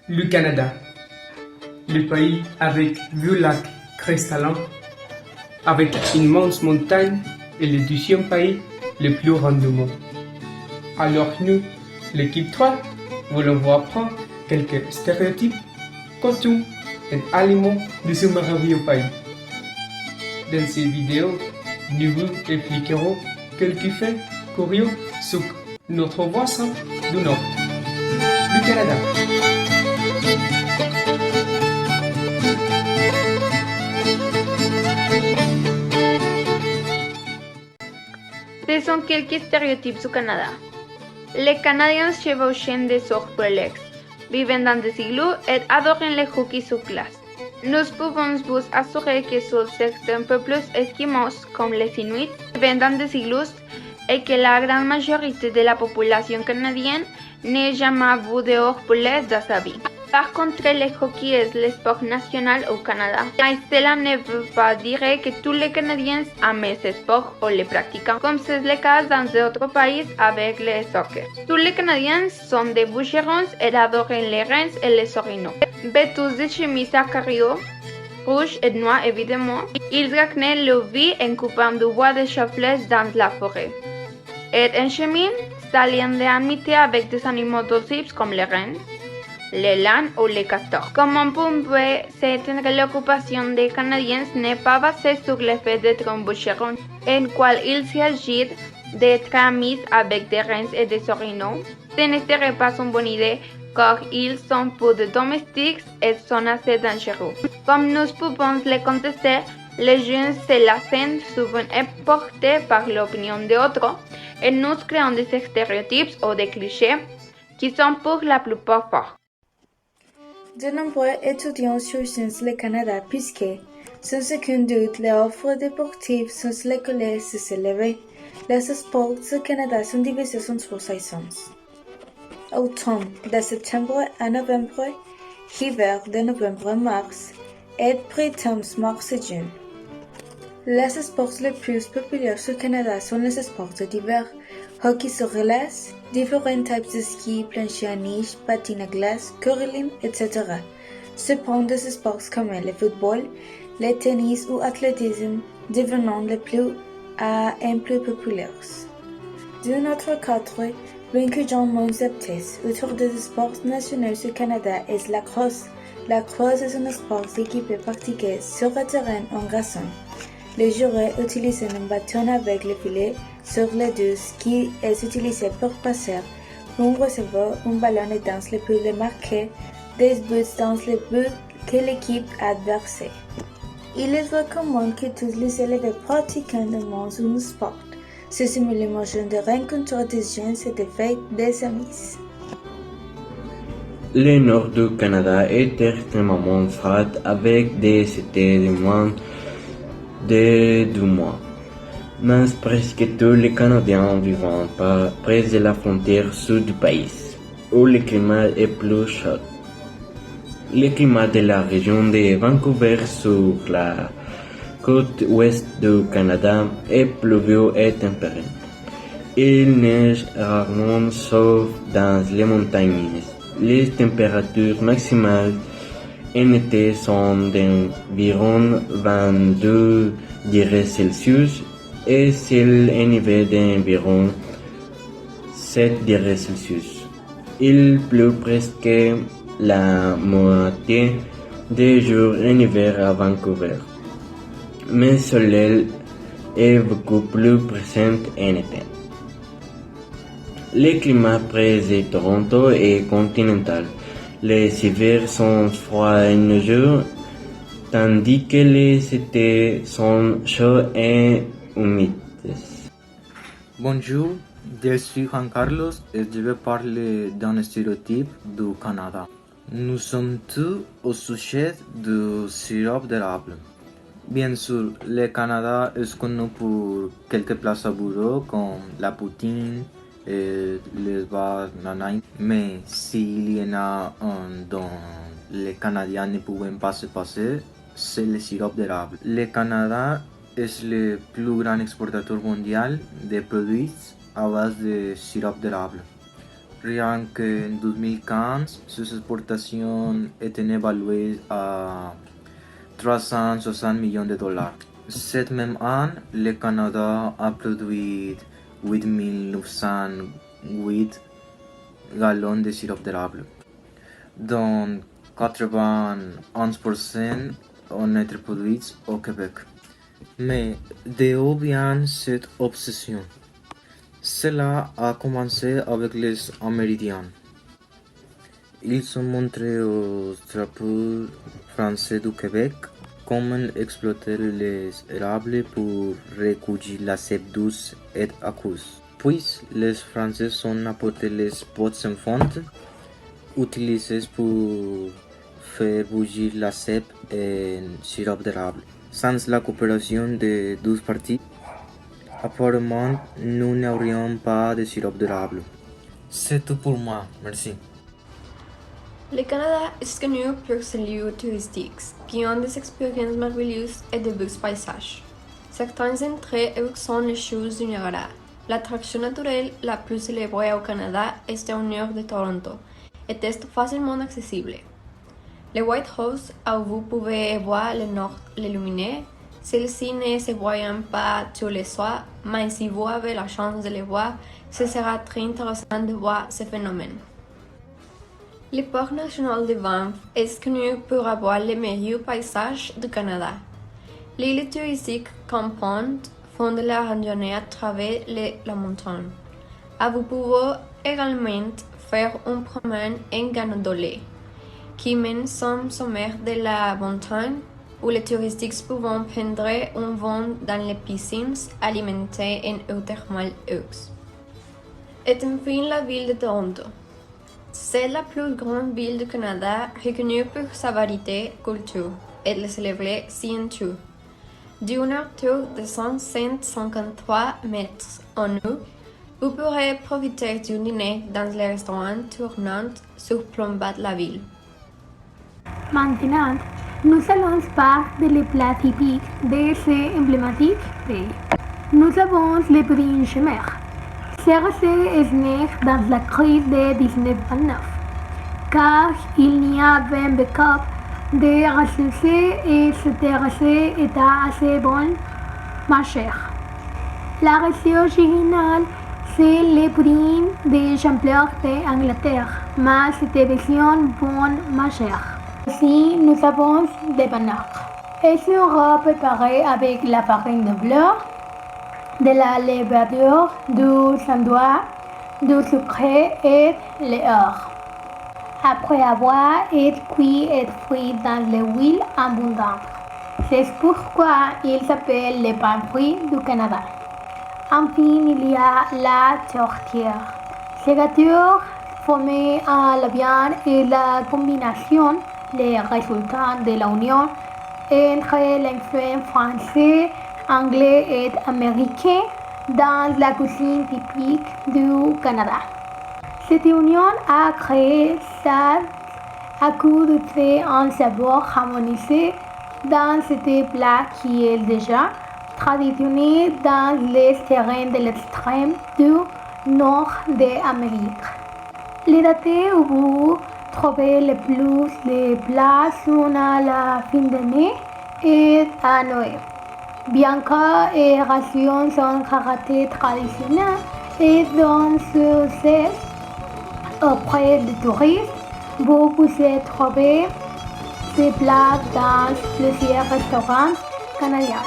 Le Canada, le pays avec 2 lacs cristallins, avec une immense montagne et le 2e pays le plus grand du monde. Alors nous, l'équipe 3, voulons vous apprendre quelques stéréotypes, costumes et aliments de ce merveilleux pays. Dans cette vidéo, nous vous expliquerons quelques faits curieux sur notre voisin du Nord, le Canada. Ce sont quelques stéréotypes du Canada. Les Canadiens chevauchent des ours, vivent dans des igloos et adorent le hockey sur glace. Nous pouvons vous assurer que sur certains peuples esquimaux, comme les Inuits, vivent dans des igloos et que la grande majorité de la population canadienne n'a jamais vu de ours polaires dans sa vie. Par contre, le hockey est le sport national au Canada. Mais cela ne veut pas dire que tous les Canadiens aiment ce sport ou le pratiquent, comme c'est le cas dans d'autres pays avec le soccer. Tous les Canadiens sont des bûcherons et adorent les reins et les orignaux. Vêtus de chemises à carreaux, rouges et noirs évidemment, ils gagnent leur vie en coupant du bois de chafles dans la forêt. Et en chemin, s'allient d'amitié avec des animaux dociles comme les rennes, les lannes ou les castors. Comme on peut s'étendre, l'occupation des Canadiens n'est pas basée sur le fait d'être un bûcheron, en quoi il s'agit d'être amis avec des rennes et des orignaux. Ce ne serait pas une bonne idée car ils sont peu de domestiques et sont assez dangereux. Comme nous pouvons le contester, les jeunes se laissent souvent emporter par l'opinion d'autres et nous créons des stéréotypes ou des clichés qui sont pour la plupart forts. De nombreux étudiants choisissent le Canada puisque, sans aucun doute, les offres déportives sont les collèges s'élever. Les sports du Canada sont divisés en 3 saisons. Automne de septembre à novembre, hiver de novembre à mars, et printemps mars et juin. Les sports les plus populaires au Canada sont les sports d'hiver, hockey sur glace, différents types de ski, plancher à neige, patine à glace, curling, etc. Cependant, des sports comme le football, le tennis ou l'athlétisme devenant les plus populaires. D'un autre côté, bien que gens moins aptes autour des sports nationaux au Canada est la crosse. La crosse est un sport d'équipe pratiqué sur un terrain en gazon. Les joueurs utilisent un bâton avec le filet sur les deux qui est utilisé pour passer un receveur, un ballon et dans le but de marquer des buts dans le but que l'équipe adverse. Il est recommandé que tous les élèves pratiquent un sport. Ce simule l'émotion de rencontrer des gens et de faire des amis. Le nord du Canada est extrêmement froid avec des étés de moins de 2 mois. Mais presque tous les Canadiens vivent près de la frontière sud du pays, où le climat est plus chaud. Le climat de la région de Vancouver sur la côte ouest du Canada est pluvieux et tempéré. Il neige rarement sauf dans les montagnes. Les températures maximales en été sont d'environ 22 degrés Celsius et celles en hiver d'environ 7 degrés Celsius. Il pleut presque la moitié des jours en hiver à Vancouver, mais le soleil est beaucoup plus présent en été. Le climat près de Toronto est continental. Les hivers sont froids et neigeux, tandis que les étés sont chauds et humides. Bonjour, je suis Juan Carlos et je vais parler d'un stéréotype du Canada. Nous sommes tous au sujet du sirop d'érable. Bien sûr, le Canada est connu pour quelques plats savoureux comme la poutine et les bananes, mais s'il y en a un dont les Canadiens ne peuvent pas se passer, c'est le sirop d'érable. Le Canada est le plus grand exportateur mondial de produits à base de sirop d'érable. rien qu'en 2015, ses exportations étaient évaluées à 360 millions de dollars. Cette même année, le Canada a produit 8 908 gallons de sirop d'érable, dont 91% ont été produits au Québec. Mais d'où vient cette obsession? Cela a commencé avec les Amérindiens. Ils ont montré aux trappeurs français du Québec comment exploiter les érables pour recueillir la sève douce et aqueuse. Puis les Français ont apporté les pots sans fonte, utilisés pour faire bouillir la sève en sirop d'érable. Sans la coopération des deux parties, apparemment, nous n'aurions pas de sirop d'érable. C'est tout pour moi, merci. Le Canada est connu pour ses lieux touristiques, qui ont des expériences merveilleuses et de beaux paysages. Certains d'entre eux sont les Chutes du Niagara. L'attraction naturelle la plus célèbre au Canada est au nord de Toronto et est facilement accessible. Le White House, où vous pouvez voir le nord illuminé, celle-ci ne se voit pas tous les soirs, mais si vous avez la chance de le voir, ce sera très intéressant de voir ce phénomène. Le Parc national de Banff est connu pour avoir les meilleurs paysages du Canada. L'île touristique Camp-Pond font de la randonnée à travers la montagne. Vous pouvez également faire une promène en gondola, qui mène au sommet de la montagne, où les touristes peuvent prendre un bain dans les piscines alimentées en eau thermale hausse. Et enfin la ville de Toronto. C'est la plus grande ville du Canada reconnue pour sa variété culture et le célèbre CN2. D'une hauteur de 153 mètres en haut, vous pourrez profiter du dîner dans le restaurant tournant sur plombat la ville. Maintenant, nous allons parler des plats typiques de ces emblématiques pays. Nous avons le pudding chemer. C'est est né dans la crise de 1929, car il n'y avait pas de ressources et cette recette était assez bonne, ma chère. La recette originale, c'est le pudding de champignons d'Angleterre, mais cette version bonne, ma chère. Aussi, nous avons des bananes. Elles seront préparées avec la farine de blé, de la levadure, du sandwich, du sucre et l'heure. Après avoir été cuit et frit dans l'huile abondante. C'est pourquoi il s'appelle le pain frit du Canada. Enfin, il y a la tortilla. C'est gâteau formé à la viande et la combinaison, les résultats de l'union entre l'influence française, anglais et américain dans la cuisine typique du Canada. Cette union a créé ça à coup de créer un saveur harmonisé dans cet plat qui est déjà traditionnel dans les terrains de l'extrême du nord de l'Amérique. Les dates où vous trouvez le plus de plats sont à la fin d'année et à Noël. Bien que les rations sont caractère traditionnel et dont succès auprès des touristes, vous pouvez trouver ces plats dans plusieurs restaurants canadiens.